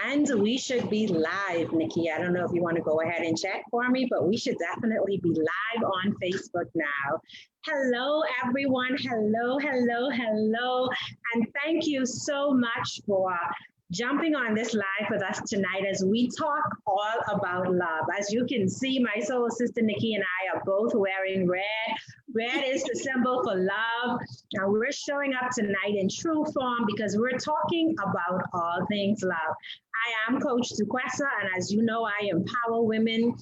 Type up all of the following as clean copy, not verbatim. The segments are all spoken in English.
And we should be live, Nikki. I don't know if you want to go ahead and check for me, but we should definitely be live on Facebook now. Hello, everyone. Hello, hello, hello. And thank you so much for jumping on this live with us tonight as we talk all about love. As you can see, my soul sister Nikki and I are both wearing red. Red is the symbol for love. And we're showing up tonight in true form because we're talking about all things love. I am Coach Duquesa, and as you know, I empower women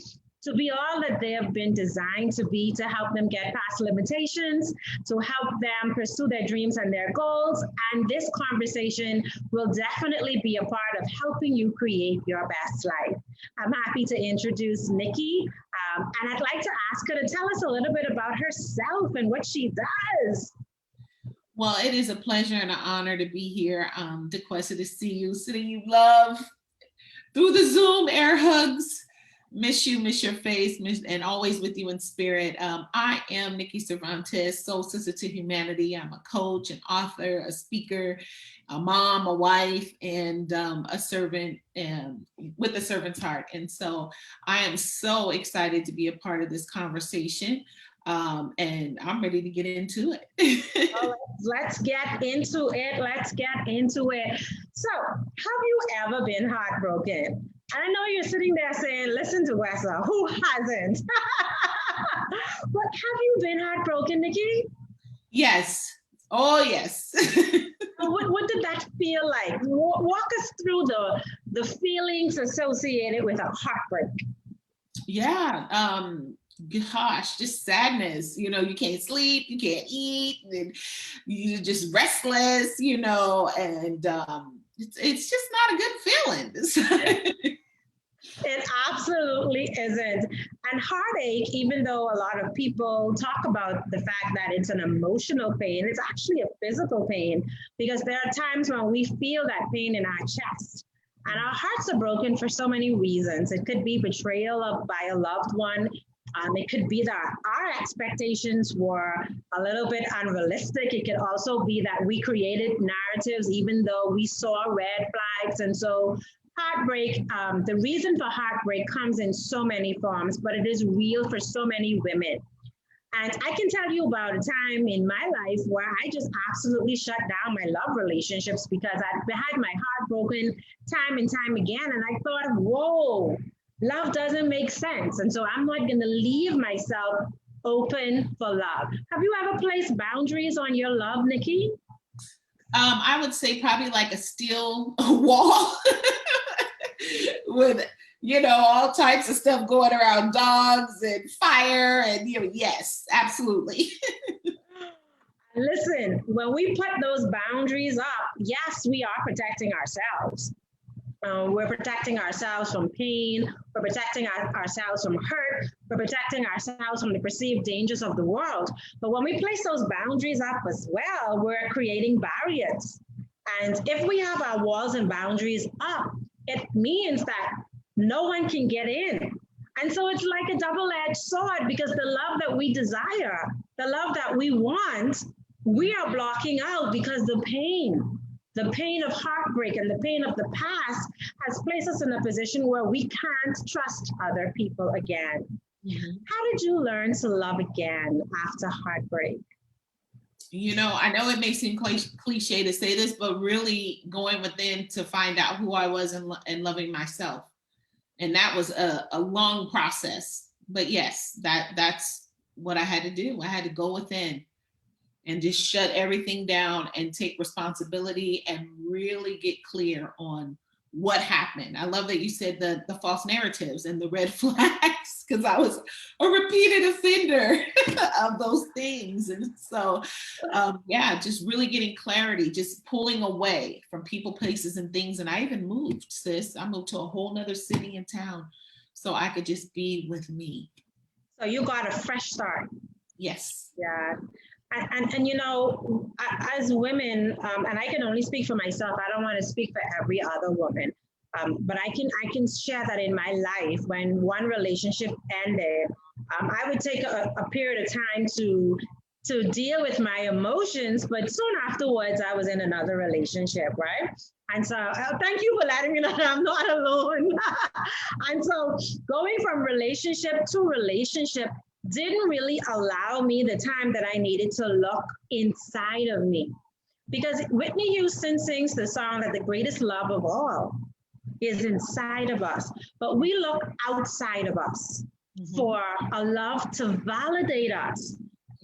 to be all that they have been designed to be, to help them get past limitations, to help them pursue their dreams and their goals. And this conversation will definitely be a part of helping you create your best life. I'm happy to introduce Nikki, and I'd like to ask her to tell us a little bit about herself and what she does. Well, it is a pleasure and an honor to be here, Duquesa, to see you, sending you love through the Zoom air hugs. Miss you, miss your face, and always with you in spirit. I am Nikki Cervantes, Soul Sister to Humanity. I'm a coach, an author, a speaker, a mom, a wife, and a servant, and with a servant's heart. And so I am so excited to be a part of this conversation. And I'm ready to get into it. All right, let's get into it. Let's get into it. So, have you ever been heartbroken? I know you're sitting there saying, listen to Wessa, who hasn't? But have you been heartbroken, Nikki? Yes. Oh, yes. What did that feel like? Walk us through the feelings associated with a heartbreak. Yeah. Gosh, just sadness. You know, you can't sleep, you can't eat, and you're just restless, you know, and it's just not a good feeling. It absolutely isn't. And heartache, even though a lot of people talk about the fact that it's an emotional pain, it's actually a physical pain, because there are times when we feel that pain in our chest. And our hearts are broken for so many reasons. It could be betrayal by a loved one. It could be that our expectations were a little bit unrealistic. It could also be that we created narratives even though we saw red flags. And so heartbreak, the reason for heartbreak comes in so many forms, but it is real for so many women. And I can tell you about a time in my life where I just absolutely shut down my love relationships because I'd had my heart broken time and time again. And I thought, whoa, love doesn't make sense. And so I'm not going to leave myself open for love. Have you ever placed boundaries on your love, Nikki? I would say probably like a steel wall with, you know, all types of stuff going around, dogs and fire, and, you know, yes, absolutely. Listen, when we put those boundaries up, yes, we are protecting ourselves. We're protecting ourselves from pain. We're protecting ourselves from hurt. We're protecting ourselves from the perceived dangers of the world. But when we place those boundaries up as well, we're creating barriers. And if we have our walls and boundaries up, it means that no one can get in. And so it's like a double-edged sword, because the love that we desire, the love that we want, we are blocking out because the pain of heartbreak and the pain of the past has placed us in a position where we can't trust other people again. Mm-hmm. How did you learn to love again after heartbreak? You know, I know it may seem cliche to say this, but really going within to find out who I was and loving myself. And that was a long process. But yes, that's what I had to do. I had to go within and just shut everything down and take responsibility and really get clear on what happened. I love that you said the false narratives and the red flags, because I was a repeated offender of those things. And so, yeah, just really getting clarity, just pulling away from people, places, and things. And I even moved, sis. I moved to a whole nother city and town so I could just be with me. So you got a fresh start. Yes. Yeah. And you know, as women, and I can only speak for myself, I don't want to speak for every other woman, but I can share that in my life, when one relationship ended, I would take a period of time to to deal with my emotions. But soon afterwards, I was in another relationship, right? And so thank you for letting me know that I'm not alone. And so going from relationship to relationship didn't really allow me the time that I needed to look inside of me. Because Whitney Houston sings the song that the greatest love of all is inside of us, but we look outside of us for a love to validate us.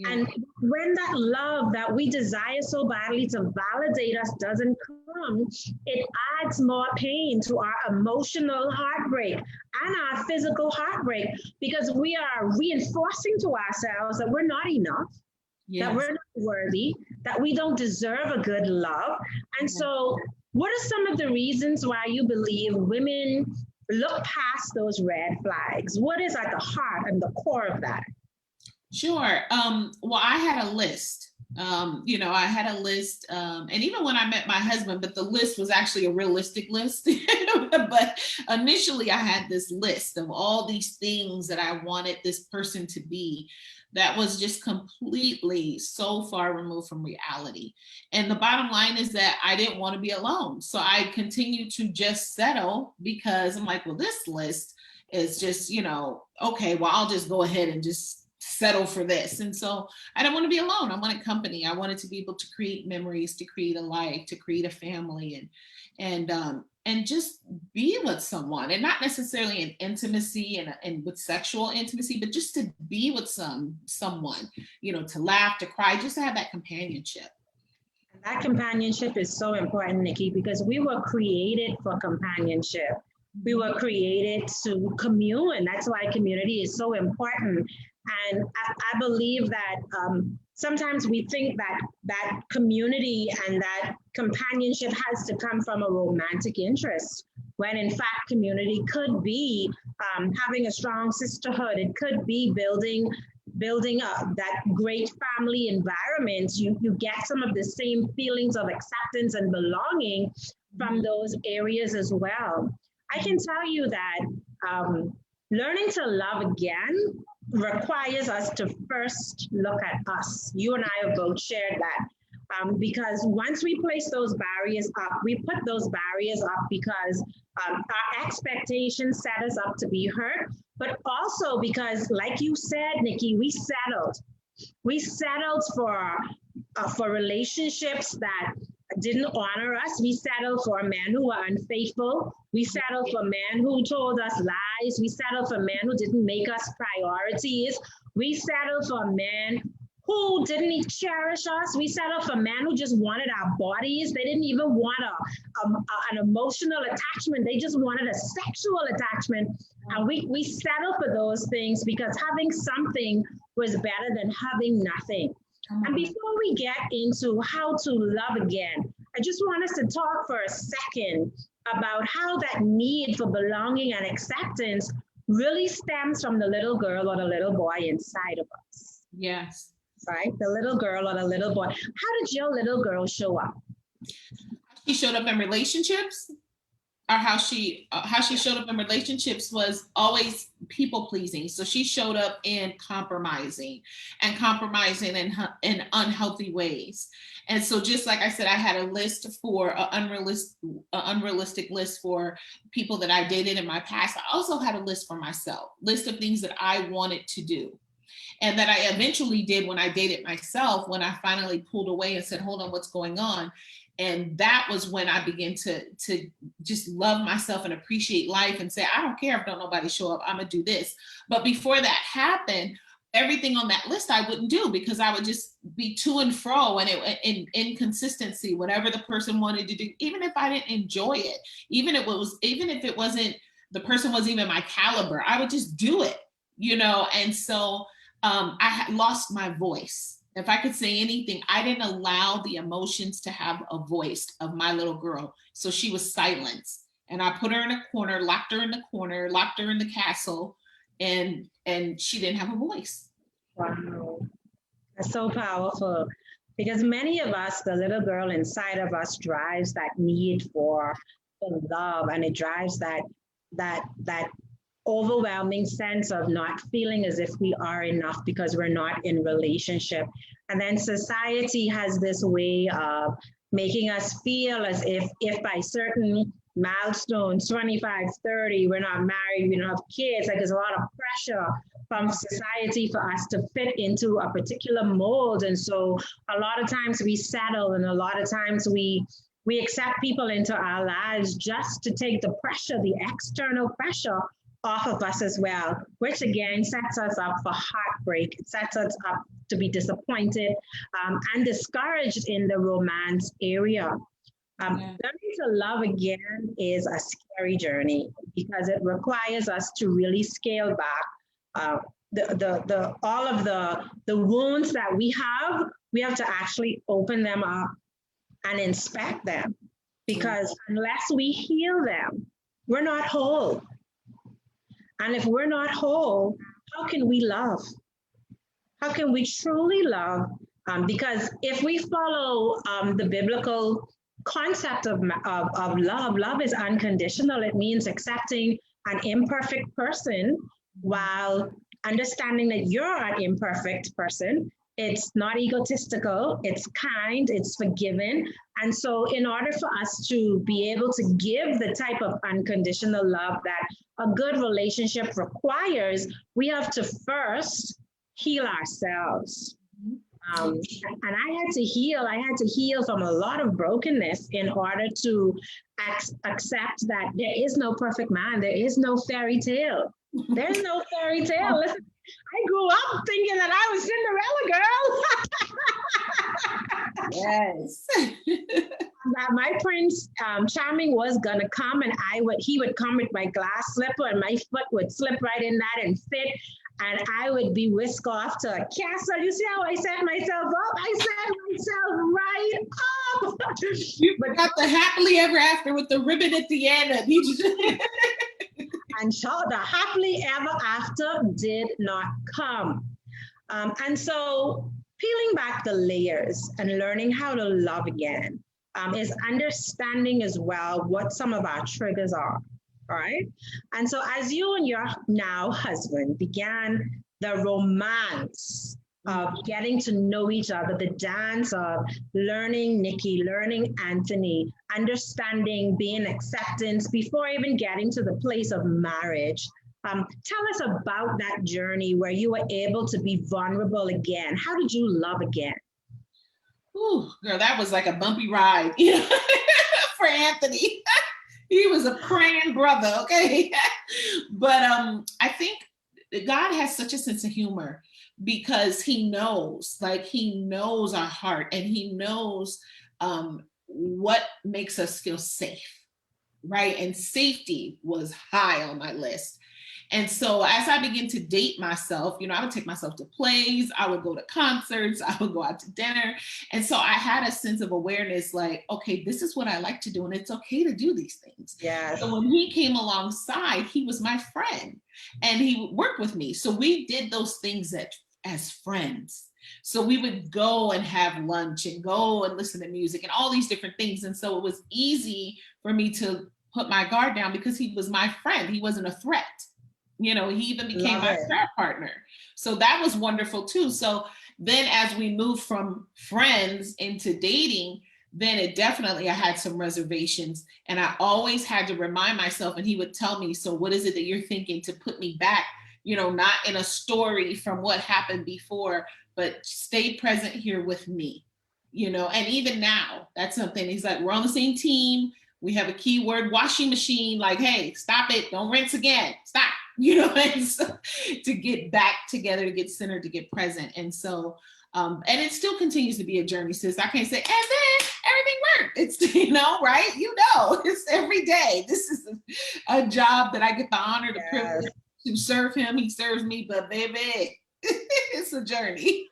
And when that love that we desire so badly to validate us doesn't come, it adds more pain to our emotional heartbreak and our physical heartbreak, because we are reinforcing to ourselves that we're not enough, that we're not worthy, that we don't deserve a good love. And so, what are some of the reasons why you believe women look past those red flags? What is at the heart and the core of that? Sure. Well, I had a list. I had a list, and even when I met my husband, but the list was actually a realistic list. But initially, I had this list of all these things that I wanted this person to be, that was just completely so far removed from reality. And the bottom line is that I didn't want to be alone. So I continued to just settle, because I'm like, well, this list is just, okay, well, I'll just go ahead and just settle for this. And so I don't want to be alone. I wanted company. I wanted to be able to create memories, to create a life, to create a family, and just be with someone, and not necessarily in intimacy and with sexual intimacy, but just to be with someone, to laugh, to cry, just to have that companionship. That companionship is so important, Nikki, because we were created for companionship. We were created to commune. That's why community is so important. And I believe that sometimes we think that community and that companionship has to come from a romantic interest, when in fact community could be having a strong sisterhood. It could be building up that great family environment. You get some of the same feelings of acceptance and belonging from those areas as well. I can tell you that learning to love again requires us to first look at us. You and I have both shared that. Because once we place those barriers up, we put those barriers up because our expectations set us up to be hurt, but also because, like you said, Nikki, we settled. We settled for relationships that didn't honor us. We settled for a man who were unfaithful. We settled for men who told us lies. We settled for men who didn't make us priorities. We settled for men who didn't cherish us. We settled for men who just wanted our bodies. They didn't even want an emotional attachment. They just wanted a sexual attachment. And we settled for those things because having something was better than having nothing. And before we get into how to love again, I just want us to talk for a second about how that need for belonging and acceptance really stems from the little girl or the little boy inside of us. Yes. Right? The little girl or the little boy. How did your little girl show up? She showed up in relationships, or how she showed up in relationships was always people pleasing. So she showed up in compromising in unhealthy ways. And so just like I said, I had a list for an unrealistic list for people that I dated in my past. I also had a list for myself, list of things that I wanted to do. And that I eventually did when I dated myself, when I finally pulled away and said, hold on, what's going on? And that was when I began to just love myself and appreciate life and say, I don't care if don't nobody show up, I'm gonna do this. But before that happened, everything on that list I wouldn't do, because I would just be to and fro, and in inconsistency, whatever the person wanted to do, even if I didn't enjoy it, even if it wasn't, the person wasn't even my caliber, I would just do it, And so I had lost my voice. If I could say anything, I didn't allow the emotions to have a voice of my little girl. So she was silenced, and I put her in a corner, locked her in the corner, locked her in the castle, and she didn't have a voice. Wow, that's so powerful, because many of us, the little girl inside of us drives that need for love, and it drives that overwhelming sense of not feeling as if we are enough because we're not in relationship. And then society has this way of making us feel as if by certain milestones, 25, 30, we're not married, we don't have kids, like there's a lot of pressure from society for us to fit into a particular mold. And so a lot of times we settle, and a lot of times we accept people into our lives just to take the pressure, the external pressure off of us as well, which again sets us up for heartbreak. It sets us up to be disappointed and discouraged in the romance area. Learning to love again is a scary journey because it requires us to really scale back all of the wounds that we have to actually open them up and inspect them, because unless we heal them, we're not whole. And if we're not whole, how can we love? How can we truly love? Because if we follow the biblical concept of love, love is unconditional. It means accepting an imperfect person while understanding that you're an imperfect person. It's not egotistical, it's kind, it's forgiving. And so in order for us to be able to give the type of unconditional love that a good relationship requires, we have to first heal ourselves. And I had to heal from a lot of brokenness in order to accept that there is no perfect man, there is no fairy tale. There's no fairy tale. Listen, I grew up thinking that I was Cinderella girl. Yes. That my Prince Charming was gonna come, and he would come with my glass slipper, and my foot would slip right in that and fit, and I would be whisked off to a castle. You see how I set myself up? I set myself right up. You got the happily ever after with the ribbon at the end. And so the happily ever after did not come. And so peeling back the layers and learning how to love again is understanding as well what some of our triggers are, all right? And so as you and your now husband began the romance of getting to know each other, the dance of learning Nikki, learning Anthony, understanding, being acceptance before even getting to the place of marriage. Tell us about that journey where you were able to be vulnerable again. How did you love again? Ooh, girl, that was like a bumpy ride, you know, for Anthony. He was a praying brother, okay? But I think God has such a sense of humor, because he knows our heart, and he knows what makes us feel safe, right? And safety was high on my list. And so as I began to date myself, you know, I would take myself to plays, I would go to concerts, I would go out to dinner. And so I had a sense of awareness, like, okay, this is what I like to do, and it's okay to do these things. Yeah. So when he came alongside, he was my friend, and he worked with me. So we did those things as friends. So we would go and have lunch and go and listen to music and all these different things. And so it was easy for me to put my guard down because he was my friend. He wasn't a threat. You know, he even became my prayer partner. So that was wonderful too. So then as we moved from friends into dating, then it definitely, I had some reservations, and I always had to remind myself, and he would tell me, so what is it that you're thinking to put me back? You know, not in a story from what happened before, but stay present here with me, you know. And even now, that's something, he's like, we're on the same team. We have a keyword, washing machine, like, hey, stop it. Don't rinse again. Stop, you know, and so, to get back together, to get centered, to get present. And so, and it still continues to be a journey, sis. I can't say, and then everything worked. It's, you know, right? You know, it's every day. This is a job that I get the honor, the privilege to serve him. He serves me, but baby, it's a journey.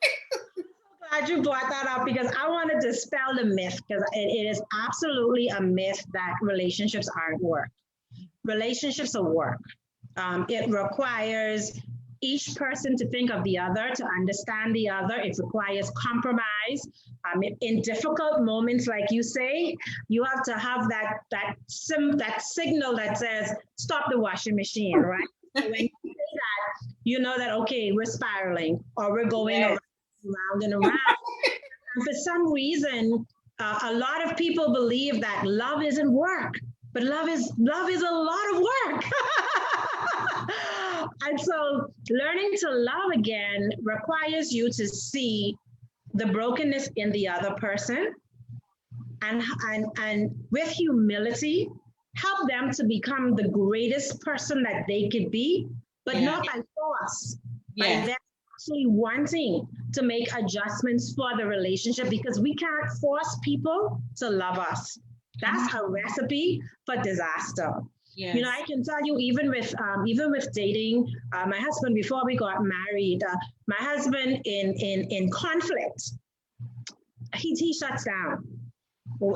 Glad you brought that up, because I want to dispel the myth, because it is absolutely a myth that relationships aren't work. Relationships are work. It requires each person to think of the other, to understand the other. It requires compromise. In difficult moments, like you say, you have to have that signal that says, stop the washing machine, right? So when you say that, you know that, okay, we're spiraling or we're going Yes. around and around. And for some reason, a lot of people believe that love isn't work, but love is a lot of work. And so learning to love again requires you to see the brokenness in the other person and with humility help them to become the greatest person that they could be, but Yeah. not by force, by Yeah. them actually wanting to make adjustments for the relationship, because we can't force people to love us. That's a recipe for disaster. Yes. You know, I can tell you, even with dating, my husband, before we got married, my husband in conflict, he shuts down.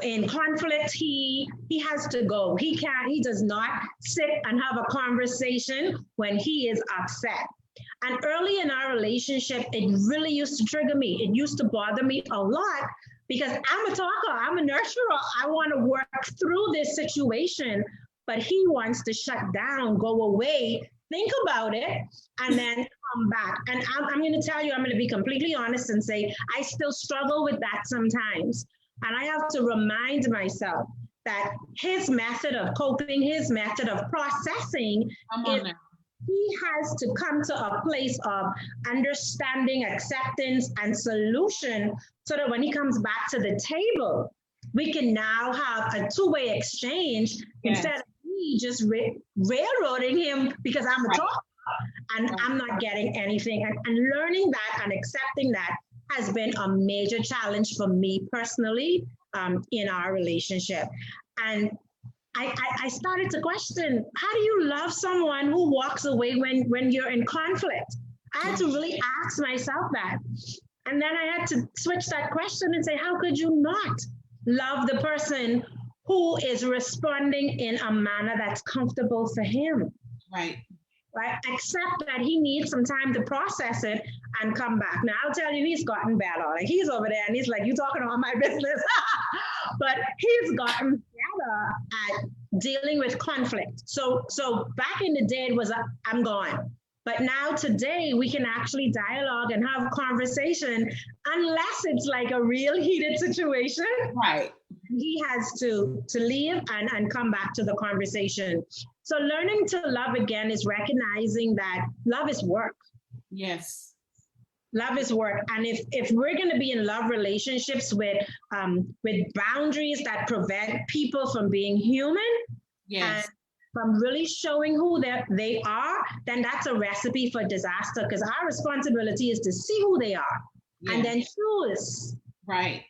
In conflict, he has to go. He does not sit and have a conversation when he is upset. And early in our relationship, it really used to trigger me. It used to bother me a lot because I'm a talker, I'm a nurturer. I want to work through this situation, but he wants to shut down, go away, think about it, and then come back. And I'm going to tell you, I'm going to be completely honest and say, I still struggle with that sometimes. And I have to remind myself that his method of coping, his method of processing is he has to come to a place of understanding, acceptance, and solution so that when he comes back to the table, we can now have a two-way exchange instead of me just railroading him because I'm a talker and I'm not getting anything. And learning that and accepting that has been a major challenge for me personally in our relationship. And I started to question, how do you love someone who walks away when you're in conflict? I had to really ask myself that. And then I had to switch that question and say, how could you not love the person who is responding in a manner that's comfortable for him? Right. Right? Accept that he needs some time to process it and come back. Now, I'll tell you, he's gotten better. Like, he's over there and he's like, you talking about my business. But he's gotten better at dealing with conflict. So back in the day, it was, I'm gone. But now today, we can actually dialogue and have a conversation unless it's like a real heated situation. Right. He has to leave and come back to the conversation. So learning to love again is recognizing that love is work. Yes. Love is work. And if we're going to be in love relationships with boundaries that prevent people from being human, yes, and from really showing who they are, then that's a recipe for disaster, because our responsibility is to see who they are and then choose. Right.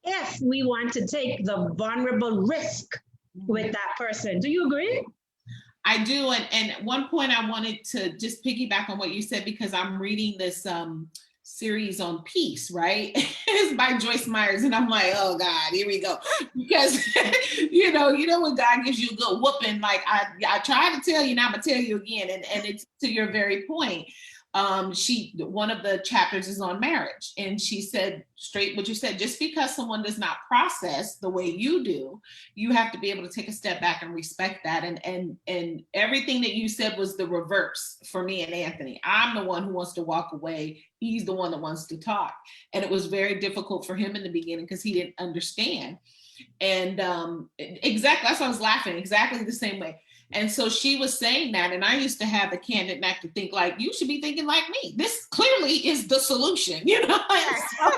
If we want to take the vulnerable risk with that person. Do you agree? I do. And one point I wanted to just piggyback on what you said, because I'm reading this series on peace, right? It's by Joyce Myers. And I'm like, oh God, here we go. Because, you know, when God gives you a good whooping, like I try to tell you, now I'm gonna tell you again. And it's to your very point. One of the chapters is on marriage, and she said straight what you said. Just because someone does not process the way you do, you have to be able to take a step back and respect that. And everything that you said was the reverse for me and Anthony. I'm the one who wants to walk away. He's the one that wants to talk. And it was very difficult for him in the beginning because he didn't understand. And exactly, that's why I was laughing, exactly the same way. And so she was saying that, and I used to have the candid knack to think like, you should be thinking like me. This clearly is the solution, you know. So,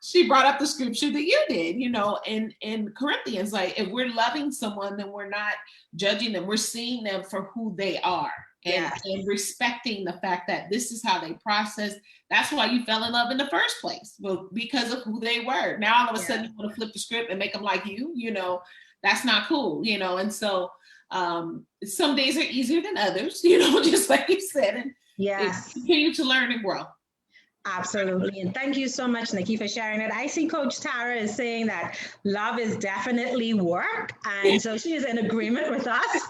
she brought up the scripture that you did, you know, in Corinthians, like if we're loving someone, then we're not judging them. We're seeing them for who they are and respecting the fact that this is how they process. That's why you fell in love in the first place, well, because of who they were. Now all of a sudden you want to flip the script and make them like you know, that's not cool, you know. And so some days are easier than others, you know, just like you said, and continue to learn and grow. Absolutely. And thank you so much, Nikki, for sharing it. I see Coach Tara is saying that love is definitely work. And so she is in agreement with us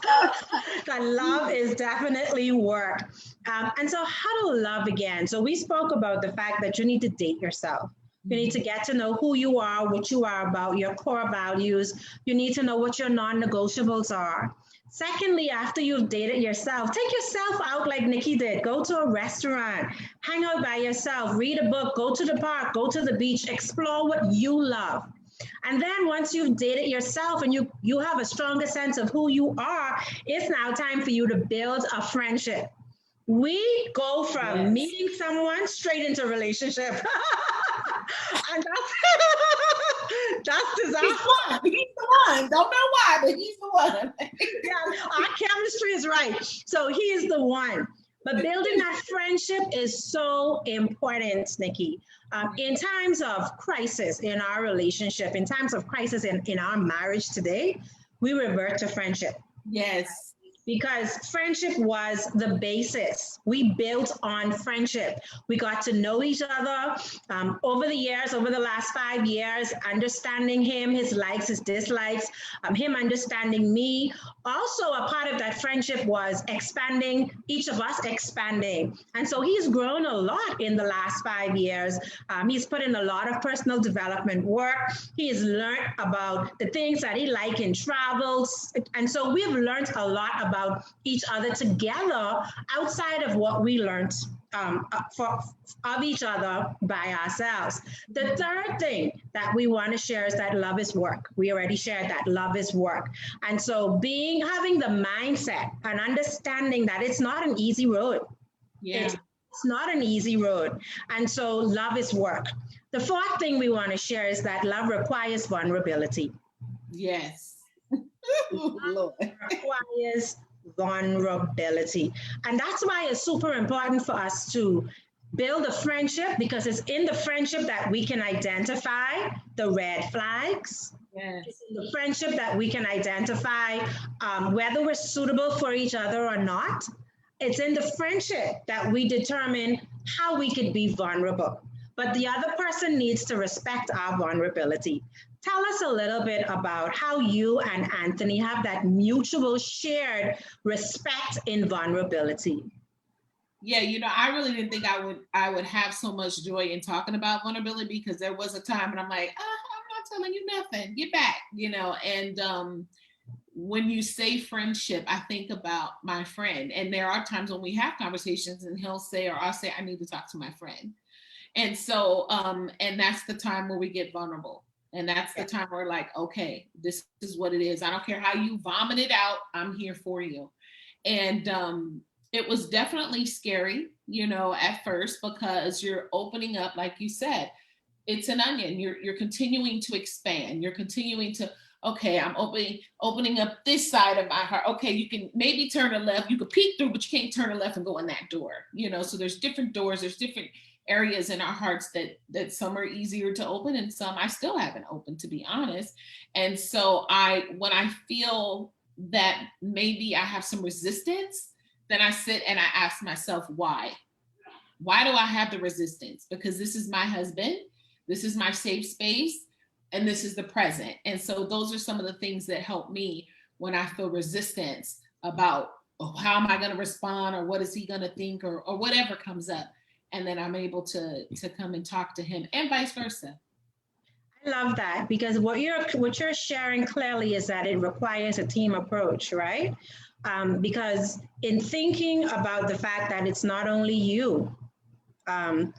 that love is definitely work. And so how to love again? So we spoke about the fact that you need to date yourself. You need to get to know who you are, what you are about, your core values. You need to know what your non-negotiables are. Secondly, after you've dated yourself, take yourself out like Nikki did. Go to a restaurant, hang out by yourself, read a book, go to the park, go to the beach, explore what you love. And then once you've dated yourself and you have a stronger sense of who you are, it's now time for you to build a friendship. We go from meeting someone straight into a relationship. And that's disaster. He's the one. Don't know why, but he's the one. Yeah, our chemistry is right. So he is the one. But building that friendship is so important, Nikki. In times of crisis in our relationship, in times of crisis in our marriage today, we revert to friendship. Yes. Because friendship was the basis. We built on friendship. We got to know each other over the years, over the last 5 years, understanding him, his likes, his dislikes, him understanding me. Also, a part of that friendship was expanding, each of us expanding. And so he's grown a lot in the last 5 years. He's put in a lot of personal development work. He has learned about the things that he likes in travels. And so we've learned a lot about each other together outside of what we learned of each other by ourselves. The third thing that we want to share is that love is work. We already shared that love is work. And so having the mindset and understanding that it's not an easy road. Yeah. It's not an easy road. And so love is work. The fourth thing we want to share is that love requires vulnerability. Yes. Love requires vulnerability. And that's why it's super important for us to build a friendship, because it's in the friendship that we can identify the red flags. Yes. It's in the friendship that we can identify whether we're suitable for each other or not. It's in the friendship that we determine how we could be vulnerable. But the other person needs to respect our vulnerability. Tell us a little bit about how you and Anthony have that mutual shared respect in vulnerability. Yeah, I really didn't think I would have so much joy in talking about vulnerability, because there was a time when I'm like, I'm not telling you nothing, get back, and when you say friendship, I think about my friend, and there are times when we have conversations and he'll say, or I'll say, I need to talk to my friend. And so, and that's the time where we get vulnerable. And that's the time where we're like, okay, this is what it is. I don't care how you vomit it out. I'm here for you. And it was definitely scary, at first, because you're opening up, like you said, it's an onion. You're continuing to expand. You're continuing to, okay, I'm opening up this side of my heart. Okay, you can maybe turn a left. You could peek through, but you can't turn a left and go in that door. So there's different doors. There's different areas in our hearts that some are easier to open and some I still haven't opened, to be honest. And so when I feel that maybe I have some resistance, then I sit and I ask myself, why do I have the resistance? Because this is my husband, this is my safe space, and this is the present. And so those are some of the things that help me when I feel resistance about, how am I going to respond, or what is he going to think, or whatever comes up. And then I'm able to come and talk to him, and vice versa. I love that, because what you're sharing clearly is that it requires a team approach, right? Because in thinking about the fact that it's not only you, and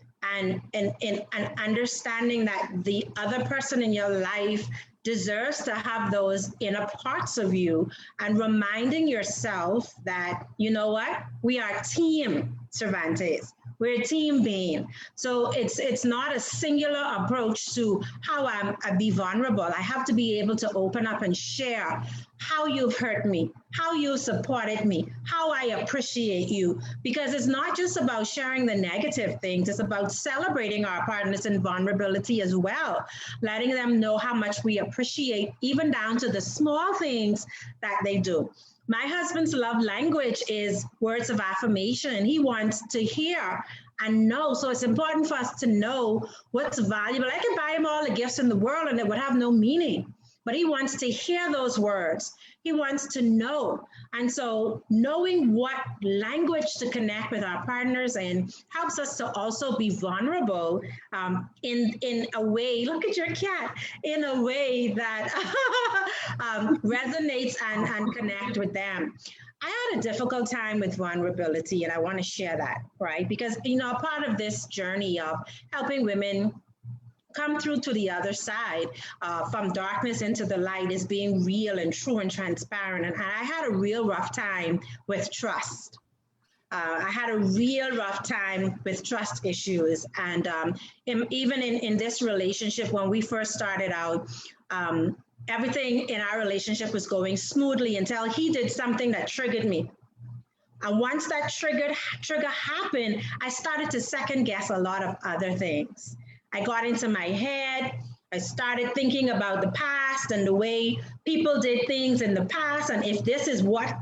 understanding that the other person in your life deserves to have those inner parts of you, and reminding yourself that, you know what, we are team Cervantes. We're a team being. So it's not a singular approach to how I be vulnerable. I have to be able to open up and share how you've hurt me, how you supported me, how I appreciate you. Because it's not just about sharing the negative things, it's about celebrating our partners in vulnerability as well, letting them know how much we appreciate, even down to the small things that they do. My husband's love language is words of affirmation. He wants to hear and know. So it's important for us to know what's valuable. I could buy him all the gifts in the world and it would have no meaning. but he wants to hear those words. He wants to know. And so knowing what language to connect with our partners in helps us to also be vulnerable in a way, look at your cat, in a way that resonates and connect with them. I had a difficult time with vulnerability, and I want to share that, right? Because, part of this journey of helping women come through to the other side, from darkness into the light, is being real and true and transparent. And I had a real rough time with trust. I had a real rough time with trust issues. And even in this relationship, when we first started out, everything in our relationship was going smoothly until he did something that triggered me. And once that trigger happened, I started to second guess a lot of other things. I got into my head. I started thinking about the past and the way people did things in the past, and if this is what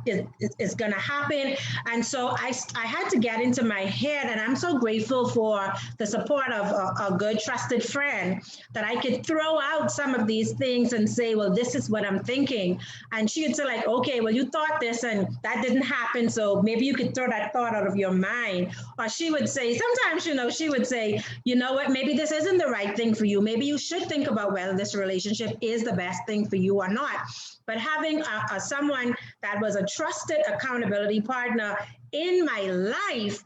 is going to happen. And so I had to get into my head, and I'm so grateful for the support of a good, trusted friend that I could throw out some of these things and say, well, this is what I'm thinking. And she would say, like, okay, well, you thought this and that didn't happen, so maybe you could throw that thought out of your mind. Or she would say, sometimes, she would say, you know what, maybe this isn't the right thing for you. Maybe you should think about whether this relationship is the best thing for you or not. But having someone that was a trusted accountability partner in my life,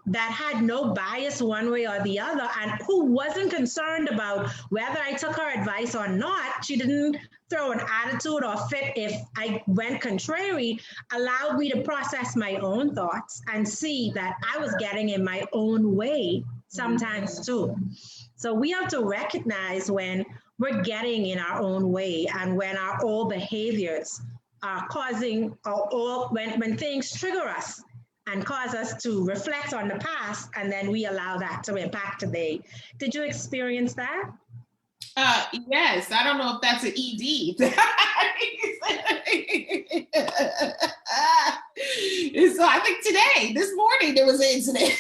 that had no bias one way or the other, and who wasn't concerned about whether I took her advice or not. She didn't throw an attitude or fit if I went contrary, allowed me to process my own thoughts and see that I was getting in my own way sometimes too. So we have to recognize when we're getting in our own way and when our old behaviors are causing, or when things trigger us and cause us to reflect on the past, and then we allow that to impact today. Did you experience that? Yes, I don't know if that's an ED. So I think this morning, there was an incident.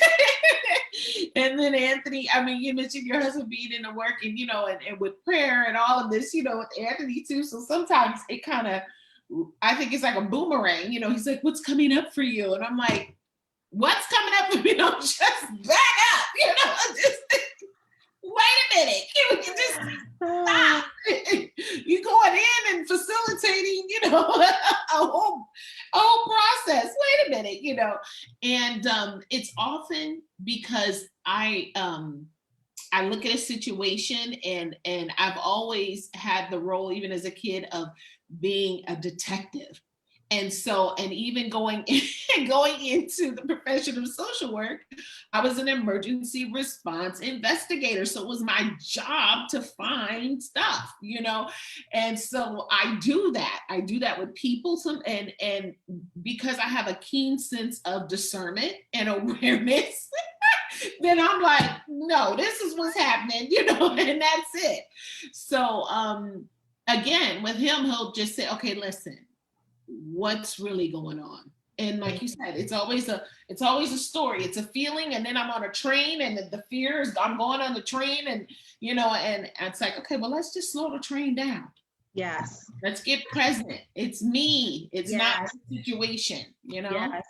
And then Anthony, I mean, you mentioned your husband being in the work and, and with prayer and all of this, with Anthony too. So sometimes it kind of, I think it's like a boomerang, he's like, what's coming up for you? And I'm like, what's coming up for me? Just back up, just wait a minute. Can we just stop? You going in and facilitating, a whole process. Wait a minute, and it's often because I look at a situation and I've always had the role, even as a kid, of being a detective. And so, and even going into the profession of social work, I was an emergency response investigator. So it was my job to find stuff, And so I do that. I do that with people. And because I have a keen sense of discernment and awareness, then I'm like, no, this is what's happening, and that's it. So again, with him, he'll just say, okay, listen, what's really going on? And like you said, it's always a story. It's a feeling, and then I'm on a train, and the fear is I'm going on the train, and and it's like, okay, well, let's just slow the train down. Yes. Let's get present. It's me. It's not the situation. Yes.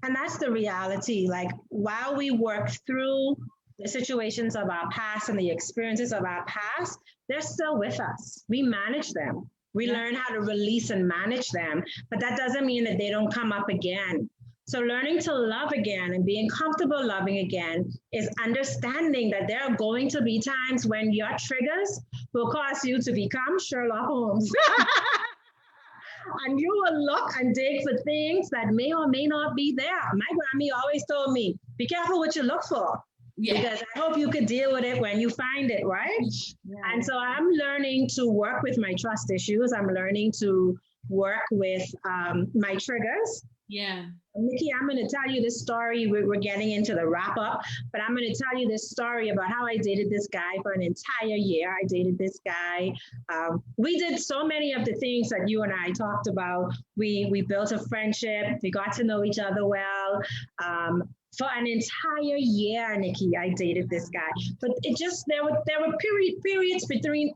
And that's the reality. Like, while we work through the situations of our past and the experiences of our past, they're still with us. We manage them. We learn how to release and manage them, but that doesn't mean that they don't come up again. So learning to love again and being comfortable loving again is understanding that there are going to be times when your triggers will cause you to become Sherlock Holmes. And you will look and dig for things that may or may not be there. My Grammy always told me, be careful what you look for. Yeah. Because I hope you could deal with it when you find it, right? Yeah. And so I'm learning to work with my trust issues. I'm learning to work with my triggers. Yeah. Nikki, I'm going to tell you this story. We're getting into the wrap up, but I'm going to tell you this story about how I dated this guy for an entire year. I dated this guy. We did so many of the things that you and I talked about. We built a friendship. We got to know each other well. For an entire year, Nikki, I dated this guy. But it just there were periods between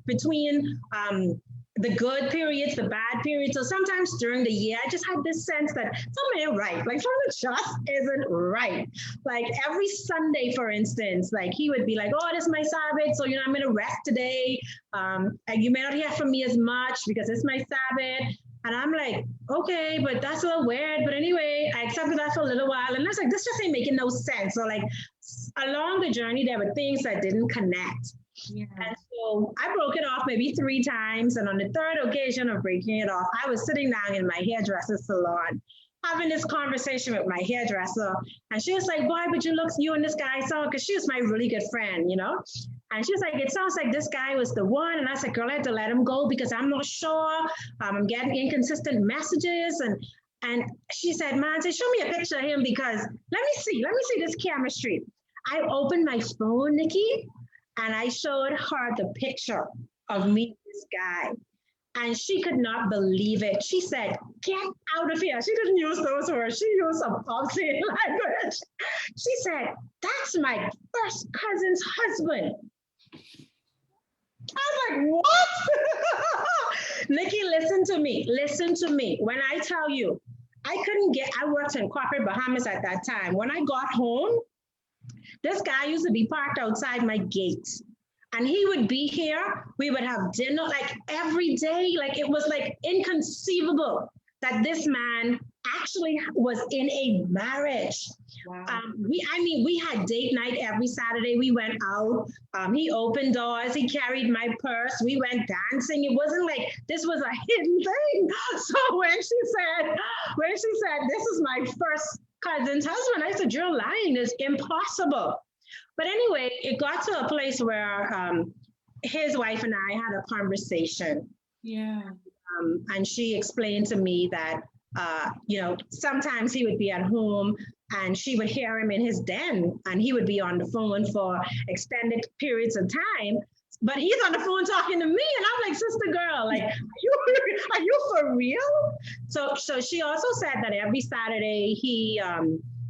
the good periods, the bad periods. So sometimes during the year, I just had this sense that something ain't right. Like something just isn't right. Like every Sunday, for instance, like he would be like, "Oh, this is my Sabbath, so I'm gonna rest today. And you may not hear from me as much because it's my Sabbath." And I'm like, okay, but that's a little weird. But anyway, I accepted that for a little while. And I was like, this just ain't making no sense. So like along the journey, there were things that didn't connect. Yeah. And so I broke it off maybe 3 times. And on the third occasion of breaking it off, I was sitting down in my hairdresser's salon having this conversation with my hairdresser. And she was like, boy, but you and this guy saw, because she was my really good friend, And she was like, it sounds like this guy was the one. And I said, girl, I had to let him go because I'm not sure. I'm getting inconsistent messages. And she said, man, show me a picture of him because let me see this chemistry. I opened my phone, Nikki, and I showed her the picture of me and this guy. And she could not believe it. She said, get out of here. She didn't use those words. She used some obscene language. She said, that's my first cousin's husband. I was like, what? Nikki, listen to me. When I tell you, I worked in corporate Bahamas at that time. When I got home, this guy used to be parked outside my gate. And he would be here. We would have dinner like every day. Like it was like inconceivable that this man actually was in a marriage. Wow. We had date night every Saturday. We went out. He opened doors. He carried my purse. We went dancing. It wasn't like this was a hidden thing. So when she said, this is my first cousin's husband, I said, you're lying. It's impossible. But anyway, it got to a place where his wife and I had a conversation. Yeah. And she explained to me that, sometimes he would be at home and she would hear him in his den and he would be on the phone for extended periods of time. But he's on the phone talking to me, and I'm like, sister girl, like, are you for real? So she also said that every Saturday he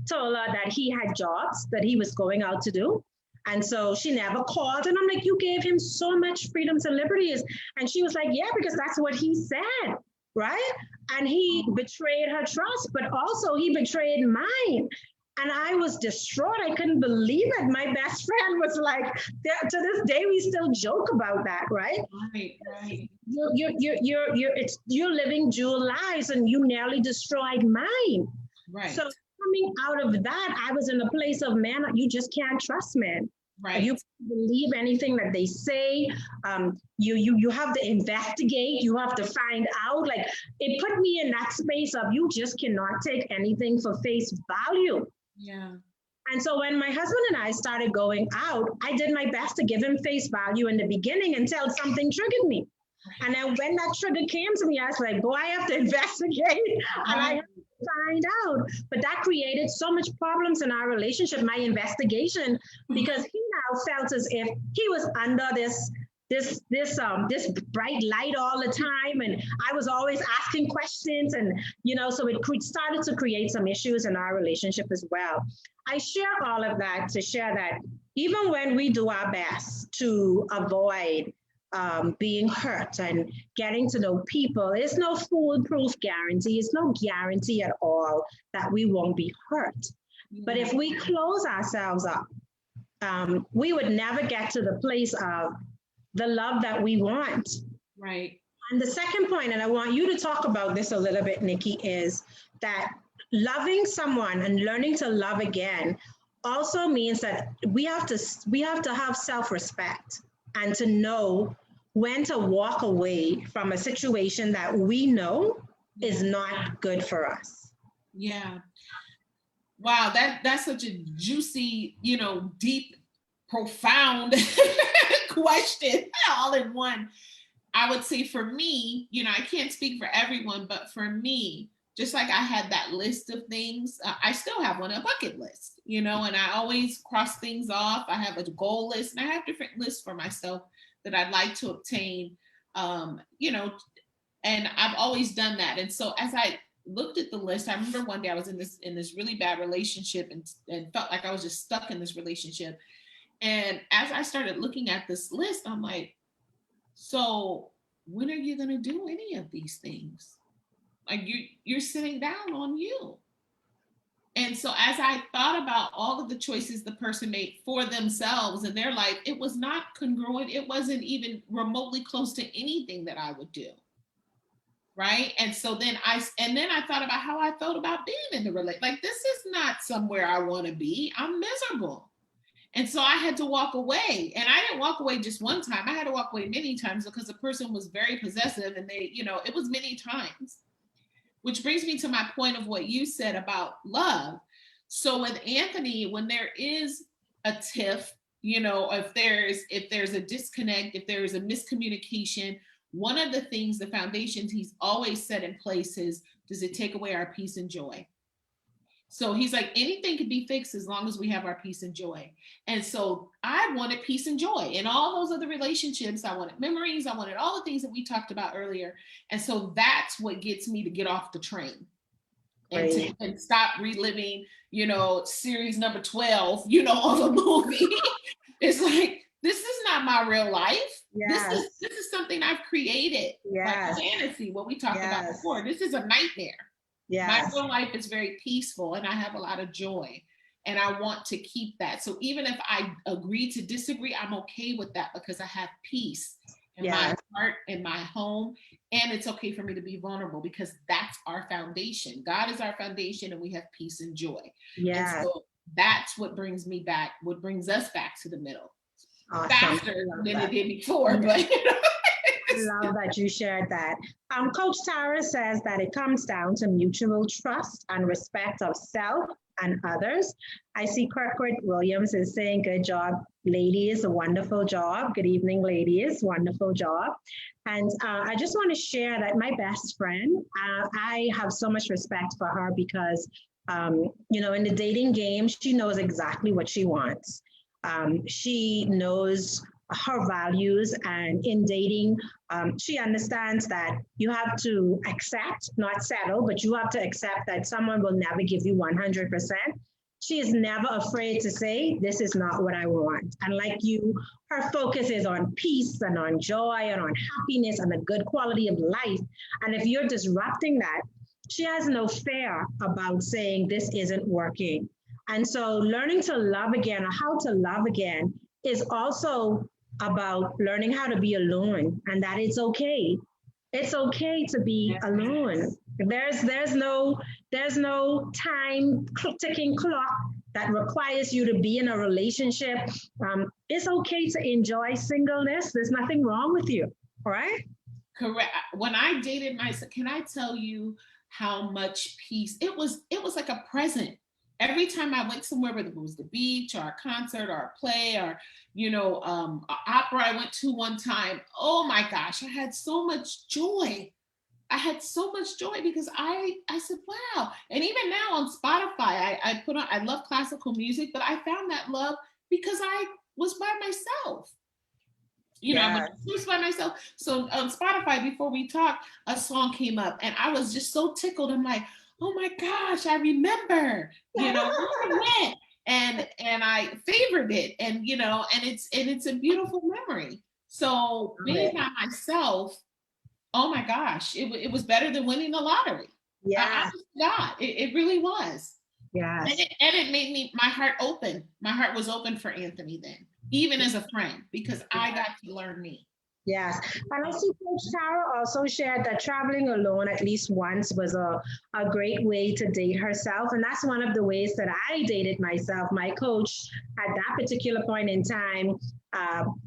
told her that he had jobs that he was going out to do. And so she never called. And I'm like, you gave him so much freedoms and liberties. And she was like, yeah, because that's what he said, right? And he betrayed her trust, but also he betrayed mine. And I was distraught. I couldn't believe it. My best friend was like, to this day, we still joke about that, right? Right. You're living dual lives and you nearly destroyed mine. Right. So coming out of that, I was in a place of, man, you just can't trust men. Right. You believe anything that they say. You have to investigate. You have to find out. Like it put me in that space of you just cannot take anything for face value. Yeah. And so when my husband and I started going out, I did my best to give him face value in the beginning until something triggered me. And then when that trigger came to me, I was like, boy, I have to investigate and I have to find out. But that created so much problems in our relationship, my investigation, because he now felt as if he was under this bright light all the time. And I was always asking questions. And, so it started to create some issues in our relationship as well. I share all of that to share that even when we do our best to avoid being hurt and getting to know people, there's no foolproof guarantee. It's no guarantee at all that we won't be hurt. Yeah. But if we close ourselves up, we would never get to the place of the love that we want. Right. And the second point, and I want you to talk about this a little bit, Nikki, is that loving someone and learning to love again also means that we have to have self-respect and to know when to walk away from a situation that we know is not good for us. Yeah. Wow, that's such a juicy, deep, profound question all in one. I would say for me, I can't speak for everyone, but for me, just like I had that list of things, I still have a bucket list, and I always cross things off. I have a goal list and I have different lists for myself that I'd like to obtain, and I've always done that. And so as I looked at the list, I remember one day I was in this really bad relationship and felt like I was just stuck in this relationship. And as I started looking at this list, I'm like, so when are you going to do any of these things? Like you're sitting down on you. And so as I thought about all of the choices the person made for themselves in their life, it was not congruent. It wasn't even remotely close to anything that I would do. Right. And so then I thought about how I felt about being in the relationship. Like, this is not somewhere I want to be. I'm miserable. And so I had to walk away. And I didn't walk away just one time. I had to walk away many times because the person was very possessive, and they, it was many times. Which brings me to my point of what you said about love. So with Anthony, when there is a tiff, if there's a disconnect, if there is a miscommunication, one of the things, the foundations he's always set in place is, does it take away our peace and joy? So he's like, anything can be fixed as long as we have our peace and joy. And so I wanted peace and joy in all those other relationships. I wanted memories. I wanted all the things that we talked about earlier. And so that's what gets me to get off the train and stop reliving, series number 12, on the movie. It's like, this is not my real life. Yes. This is something I've created. Yes. Like fantasy, what we talked about before. This is a nightmare. Yes. My real life is very peaceful, and I have a lot of joy, and I want to keep that. So even if I agree to disagree, I'm okay with that because I have peace in my heart, in my home, and it's okay for me to be vulnerable because that's our foundation. God is our foundation, and we have peace and joy. Yeah. And so that's what brings us back to the middle. Awesome. Faster than it did before, but I love that you shared that. Coach Tara says that it comes down to mutual trust and respect of self and others. I see Kirkwood Williams is saying, good job, ladies, a wonderful job. Good evening, ladies, wonderful job. And I just want to share that my best friend, I have so much respect for her because, in the dating game, she knows exactly what she wants. She knows her values, and in dating, she understands that you have to accept, not settle, but you have to accept that someone will never give you 100%. She is never afraid to say, this is not what I want. And like you, her focus is on peace and on joy and on happiness and the good quality of life. And if you're disrupting that, she has no fear about saying this isn't working. And so learning to love again, or how to love again, is also about learning how to be alone, and that it's okay. It's okay to be alone. There's no time ticking clock that requires you to be in a relationship. It's okay to enjoy singleness. There's nothing wrong with you. All right? Correct. When I dated myself, can I tell you how much peace it was like a present. Every time I went somewhere, whether it was the beach or a concert or a play or, an opera I went to one time, oh my gosh, I had so much joy. I had so much joy because I said, wow. And even now on Spotify, I love classical music, but I found that love because I was by myself. I was by myself. So on Spotify, before we talked, a song came up and I was just so tickled. I'm like, oh my gosh, I remember, where I went and I favored it, and it's a beautiful memory. So being by myself, oh my gosh, it was better than winning the lottery. Yeah, it really was. Yeah, and it made my heart open. My heart was open for Anthony then, even as a friend, because I got to learn me. Yes. And I see Coach Tara also shared that traveling alone at least once was a great way to date herself. And that's one of the ways that I dated myself. My coach at that particular point in time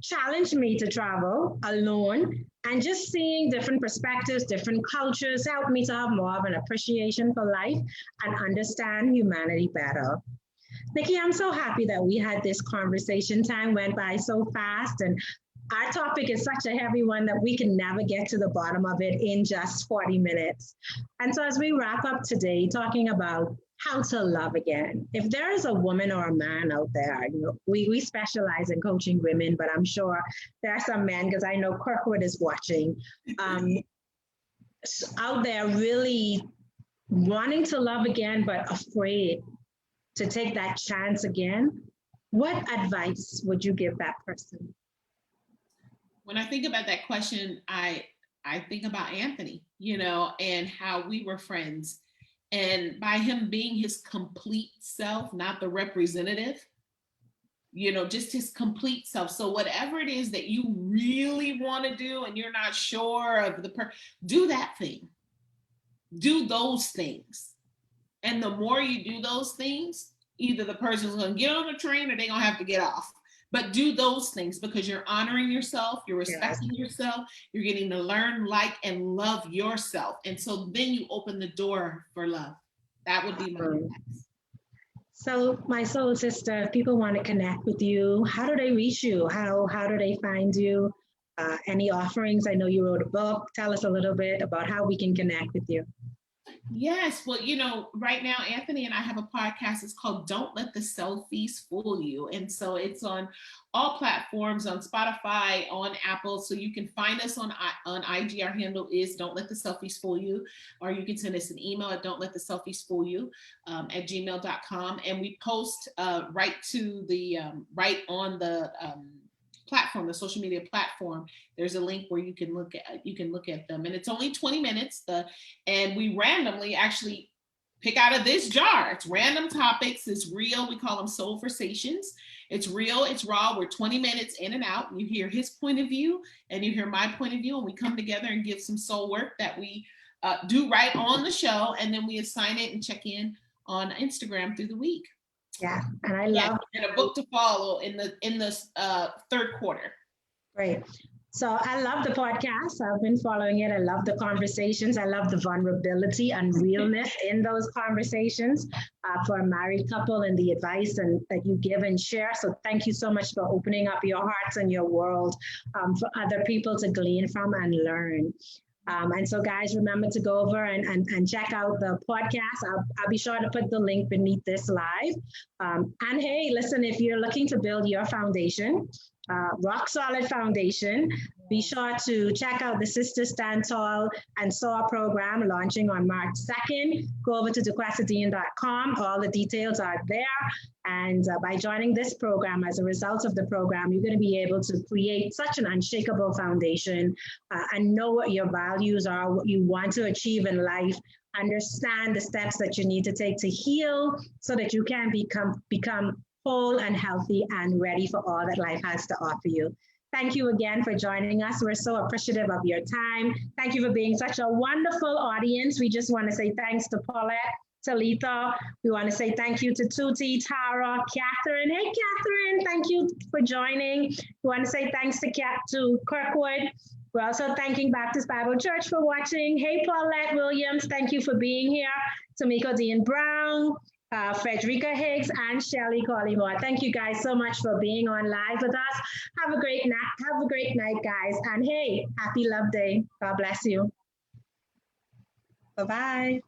challenged me to travel alone, and just seeing different perspectives, different cultures helped me to have more of an appreciation for life and understand humanity better. Nikki, I'm so happy that we had this conversation. Time went by so fast, and our topic is such a heavy one that we can never get to the bottom of it in just 40 minutes. And so as we wrap up today, talking about how to love again, if there is a woman or a man out there, we specialize in coaching women, but I'm sure there are some men, because I know Kirkwood is watching, out there really wanting to love again, but afraid to take that chance again. What advice would you give that person? When I think about that question, I I think about Anthony, and how we were friends. And by him being his complete self, not the representative, just his complete self. So whatever it is that you really want to do and you're not sure of do that thing. Do those things. And the more you do those things, either the person's going to get on the train or they're going to have to get off. But do those things because you're honoring yourself, you're respecting yourself, you're getting to learn, like, and love yourself. And so then you open the door for love. That would be my advice. So, my soul sister, if people want to connect with you, how do they reach you? How do they find you? Any offerings? I know you wrote a book. Tell us a little bit about how we can connect with you. Yes. Well, right now, Anthony and I have a podcast. It's called Don't Let the Selfies Fool You. And so it's on all platforms, on Spotify, on Apple. So you can find us on IG. Our handle is Don't Let the Selfies Fool You. Or you can send us an email at Don't Let the Selfies Fool You at gmail.com. And we post right on the platform, the social media platform. There's a link where you can look at them, and it's only 20 minutes. And we randomly actually pick out of this jar. It's random topics. It's real. We call them soul conversations. It's real. It's raw. We're 20 minutes in and out. You hear his point of view, and you hear my point of view, and we come together and give some soul work that we do right on the show, and then we assign it and check in on Instagram through the week. Yeah, and I love and a book to follow in the third quarter. Great. So I love the podcast. I've been following it. I love the conversations. I love the vulnerability and realness in those conversations for a married couple and the advice that you give and share. So thank you so much for opening up your hearts and your world for other people to glean from and learn. And so, guys, remember to go over and check out the podcast. I'll be sure to put the link beneath this live. And hey, listen, if you're looking to build your foundation, rock solid foundation, be sure to check out the Sister Stand Tall and Soar program launching on March 2nd. Go over to dequestadean.com. All the details are there. And by joining this program, as a result of the program, you're going to be able to create such an unshakable foundation and know what your values are, what you want to achieve in life, understand the steps that you need to take to heal so that you can become whole and healthy and ready for all that life has to offer you. Thank you again for joining us. We're so appreciative of your time. Thank you for being such a wonderful audience. We just want to say thanks to Paulette, Talitha. We want to say thank you to Tuti, Tara, Catherine. Hey, Catherine, thank you for joining. We want to say thanks to Kirkwood. We're also thanking Baptist Bible Church for watching. Hey, Paulette Williams, thank you for being here. Tamiko Dean Brown, Frederica Higgs, and Shelley Collymore. Thank you guys so much for being on live with us. Have a great night, guys. And hey, happy Love Day. God bless you. Bye-bye.